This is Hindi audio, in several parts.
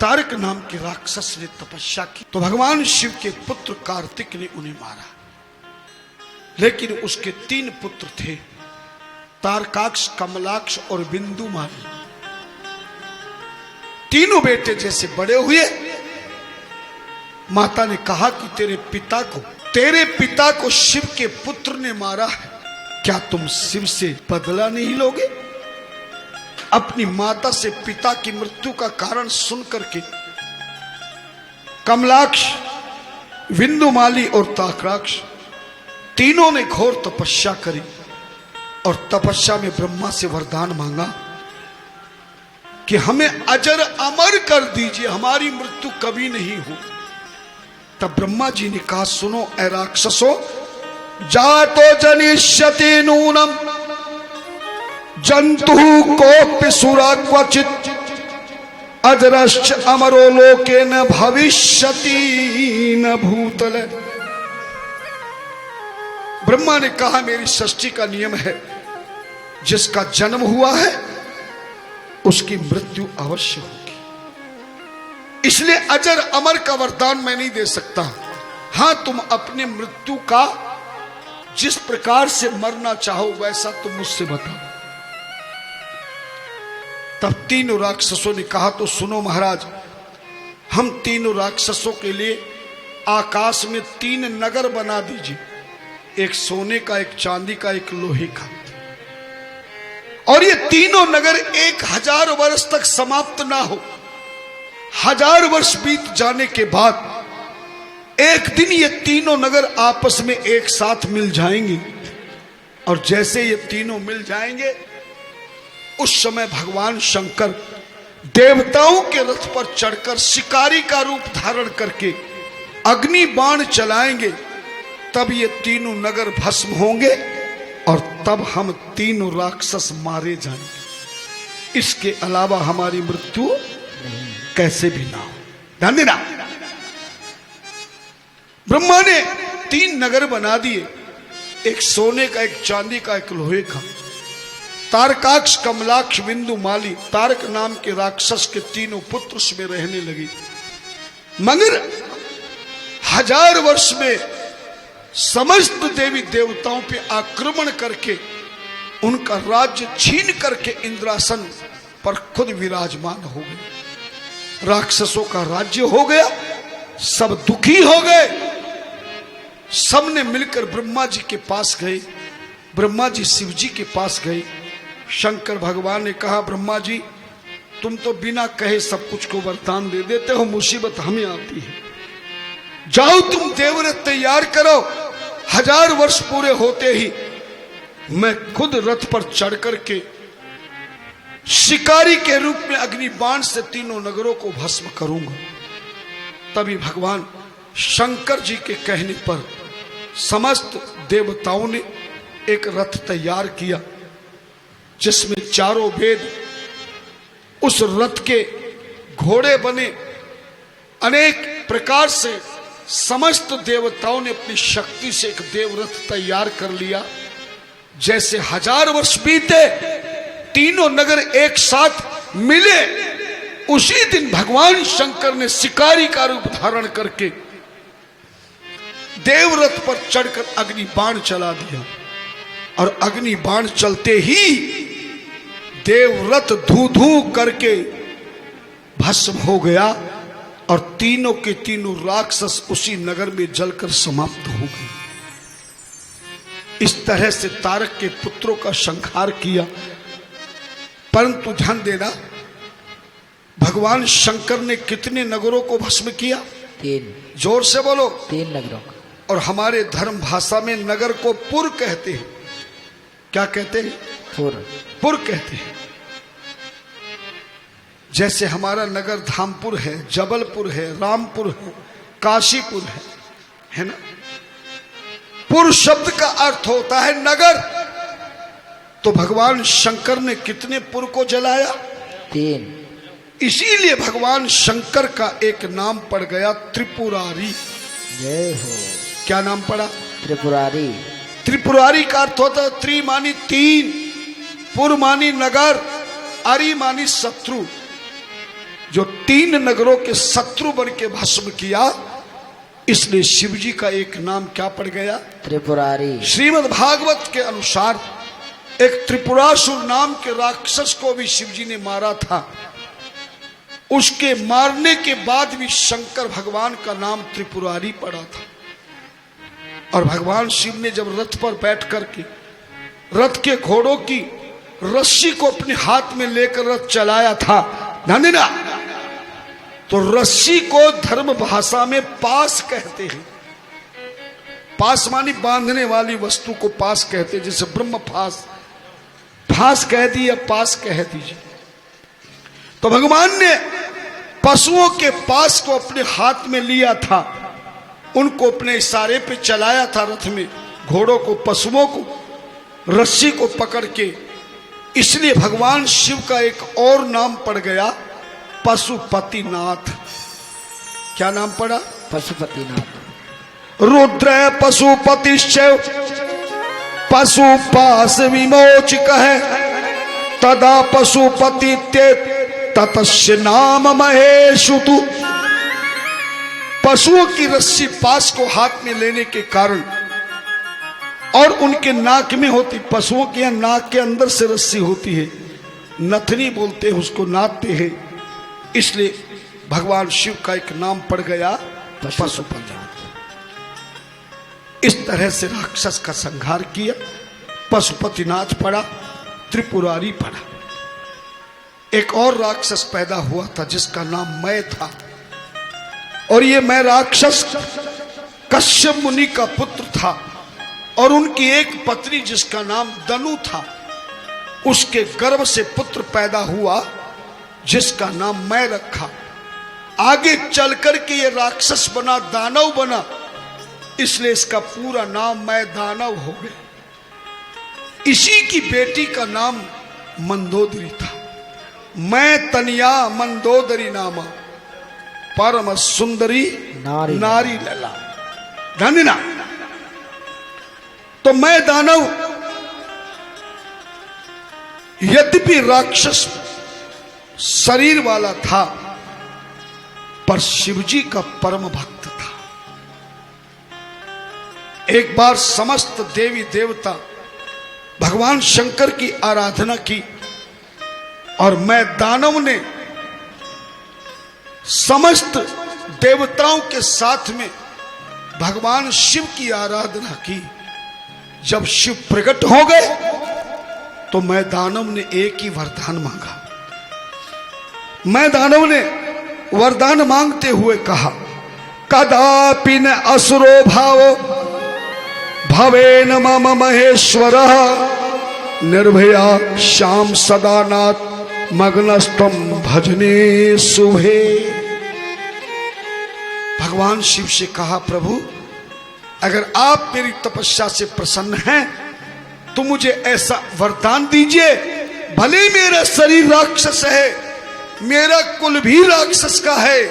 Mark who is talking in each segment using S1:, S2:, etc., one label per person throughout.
S1: तारक नाम के राक्षस ने तपस्या की तो भगवान शिव के पुत्र कार्तिक ने उन्हें मारा। लेकिन उसके 3 पुत्र थे, तारकाक्ष, कमलाक्ष और बिंदुमाली। तीनों बेटे जैसे बड़े हुए, माता ने कहा कि तेरे पिता को शिव के पुत्र ने मारा है, क्या तुम शिव से बदला नहीं लोगे? अपनी माता से पिता की मृत्यु का कारण सुन करके कमलाक्ष, बिंदुमाली और तारकाक्ष तीनों ने घोर तपस्या करी और तपस्या में ब्रह्मा से वरदान मांगा कि हमें अजर अमर कर दीजिए, हमारी मृत्यु कभी नहीं हो। तब ब्रह्मा जी ने कहा, सुनो ऐ राक्षसो, जातो जनिष्यति नूनम जंतु कोपि सुरा क्वचित अजरश्च अमरो लोके न भविष्यति न भूतले। ब्रह्मा ने कहा, मेरी सृष्टि का नियम है, जिसका जन्म हुआ है उसकी मृत्यु अवश्य होगी। इसलिए अजर अमर का वरदान मैं नहीं दे सकता। हां, तुम अपने मृत्यु का जिस प्रकार से मरना चाहो वैसा तुम मुझसे बताओ। तब तीनों राक्षसों ने कहा, तो सुनो महाराज, हम तीनों राक्षसों के लिए आकाश में 3 नगर बना दीजिए, एक सोने का, एक चांदी का, एक लोहे का, और ये तीनों नगर 1000 वर्ष तक समाप्त ना हो। 1000 वर्ष बीत जाने के बाद एक दिन ये तीनों नगर आपस में एक साथ मिल जाएंगे, और जैसे ये तीनों मिल जाएंगे उस समय भगवान शंकर देवताओं के रथ पर चढ़कर शिकारी का रूप धारण करके अग्नि बाण चलाएंगे। तब ये तीनों नगर भस्म होंगे और तब हम तीनों राक्षस मारे जाएंगे। इसके अलावा हमारी मृत्यु कैसे भी ना हो। ध्यान देना, ब्रह्मा ने 3 नगर बना दिए, एक सोने का, एक चांदी का, एक लोहे का। तारकाक्ष, कमलाक्ष, बिंदुमाली, तारक नाम के राक्षस के तीनों पुत्र उसमें रहने लगे। मगर 1000 वर्ष में समस्त देवी देवताओं पे आक्रमण करके उनका राज्य छीन करके इंद्रासन पर खुद विराजमान हो गए। राक्षसों का राज्य हो गया, सब दुखी हो गए। सबने मिलकर ब्रह्मा जी के पास गए। ब्रह्मा जी शिव जी के पास गए। शंकर भगवान ने कहा, ब्रह्मा जी, तुम तो बिना कहे सब कुछ को वरदान दे देते हो, मुसीबत हमें आती है। जाओ तुम देवरथ तैयार करो, 1000 वर्ष पूरे होते ही मैं खुद रथ पर चढ़ करके शिकारी के रूप में अग्नि बाण से तीनों नगरों को भस्म करूंगा। तभी भगवान शंकर जी के कहने पर समस्त देवताओं ने एक रथ तैयार किया, जिसमें चारों वेद, उस रथ के घोड़े बने। अनेक प्रकार से समस्त देवताओं ने अपनी शक्ति से एक देवरथ तैयार कर लिया। जैसे 1000 वर्ष बीते, तीनों नगर एक साथ मिले, उसी दिन भगवान शंकर ने शिकारी का रूप धारण करके देवरथ पर चढ़कर अग्नि बाण चला दिया। और अग्नि बाण चलते ही देवरथ धू धू करके भस्म हो गया और तीनों के तीनों राक्षस उसी नगर में जलकर समाप्त हो गए। इस तरह से तारक के पुत्रों का संहार किया। परंतु ध्यान देना, भगवान शंकर ने कितने नगरों को भस्म किया?
S2: 3।
S1: जोर से बोलो।
S2: 3 नगरों को।
S1: और हमारे धर्म भाषा में नगर को पुर कहते हैं। क्या कहते हैं? पुर कहते हैं। जैसे हमारा नगर धामपुर है, जबलपुर है, रामपुर है, काशीपुर है ना। पुर शब्द का अर्थ होता है नगर। तो भगवान शंकर ने कितने पुर को जलाया?
S2: 3।
S1: इसीलिए भगवान शंकर का एक नाम पड़ गया त्रिपुरारी।
S2: जय हो।
S1: क्या नाम पड़ा?
S2: त्रिपुरारी।
S1: त्रिपुरारी का अर्थ होता है त्रि मानी 3, पुर मानी नगर, अरि मानी शत्रु। जो 3 नगरों के शत्रु बन के भस्म किया, इसलिए शिव जी का एक नाम क्या पड़ गया?
S2: त्रिपुरारी।
S1: श्रीमद् भागवत के अनुसार एक त्रिपुरासुर नाम के राक्षस को भी शिव जी ने मारा था। उसके मारने के बाद भी शंकर भगवान का नाम त्रिपुरारी पड़ा था। और भगवान शिव ने जब रथ पर बैठ करके रथ के घोड़ों की रस्सी को अपने हाथ में लेकर रथ चलाया था, धन्यना, तो रस्सी को धर्म भाषा में पास कहते हैं। पास मानी बांधने वाली वस्तु को पास कहते हैं, जैसे ब्रह्म फास, फास कह दी या पास कह दीजिए। तो भगवान ने पशुओं के पास को अपने हाथ में लिया था, उनको अपने इशारे पे चलाया था रथ में, घोड़ों को, पशुओं को, रस्सी को पकड़ के। इसलिए भगवान शिव का एक और नाम पड़ गया पशुपतिनाथ। क्या नाम पड़ा?
S2: पशुपतिनाथ।
S1: रुद्र पशुपतिश्चैव पशुपाश विमोचक है, तदा पशुपति ततस्य नाम महेशुतु। पशुओं की रस्सी पास को हाथ में लेने के कारण और उनके नाक में होती, पशुओं के यहाँ नाक के अंदर से रस्सी होती है, नथनी बोलते हैं उसको, नाथते हैं, इसलिए भगवान शिव का एक नाम पड़ गया पशुपतिनाथ। इस तरह से राक्षस का संहार किया, पशुपतिनाथ पड़ा, त्रिपुरारी पड़ा। एक और राक्षस पैदा हुआ था जिसका नाम मैं था, और ये मैं राक्षस कश्यप मुनि का पुत्र था, और उनकी एक पत्नी जिसका नाम दनु था, उसके गर्भ से पुत्र पैदा हुआ जिसका नाम मैं रखा। आगे चलकर के ये राक्षस बना, दानव बना, इसलिए इसका पूरा नाम मैं दानव हो गया। इसी की बेटी का नाम मंदोदरी था। मैं तनिया मंदोदरी नामा, परम सुंदरी नारी लला, धन्यना। तो मैं दानव यद्यपि राक्षस शरीर वाला था, पर शिवजी का परम भक्त था। एक बार समस्त देवी देवता भगवान शंकर की आराधना की, और मैं दानव ने समस्त देवताओं के साथ में भगवान शिव की आराधना की। जब शिव प्रकट हो गए तो मैं दानव ने एक ही वरदान मांगा। मैं दानव ने वरदान मांगते हुए कहा, कदापि न असुरो भाव भवेन मम महेश्वर, निर्भया श्याम सदानाथ मग्नस्तम भजने शुभे। भगवान शिव से कहा, प्रभु अगर आप मेरी तपस्या से प्रसन्न हैं तो मुझे ऐसा वरदान दीजिए, भले मेरा शरीर राक्षस है, मेरा कुल भी राक्षस का है,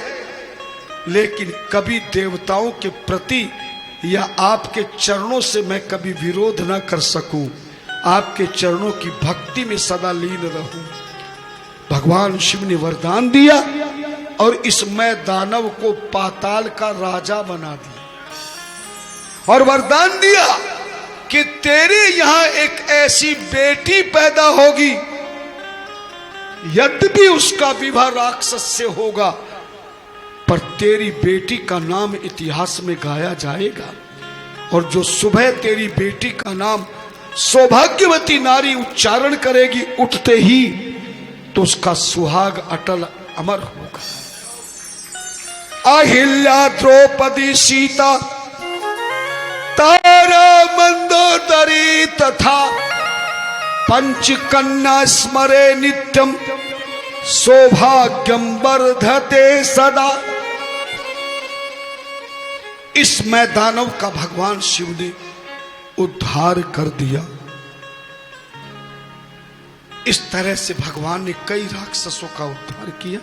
S1: लेकिन कभी देवताओं के प्रति या आपके चरणों से मैं कभी विरोध ना कर सकूं, आपके चरणों की भक्ति में सदा लीन रहूं। भगवान शिव ने वरदान दिया और इस मैं दानव को पाताल का राजा बना दिया, और वरदान दिया कि तेरे यहां एक ऐसी बेटी पैदा होगी, यद्यपि उसका विवाह राक्षस से होगा, पर तेरी बेटी का नाम इतिहास में गाया जाएगा, और जो सुबह तेरी बेटी का नाम सौभाग्यवती नारी उच्चारण करेगी उठते ही, तो उसका सुहाग अटल अमर होगा। अहिल्या, द्रौपदी, सीता, तारा, मंदोदरी तथा पंचकन्या स्मरे नित्यम, सौभाग्यम वर्धते सदा। इस मैं दानव का भगवान शिव ने उद्धार कर दिया। इस तरह से भगवान ने कई राक्षसों का उद्धार किया।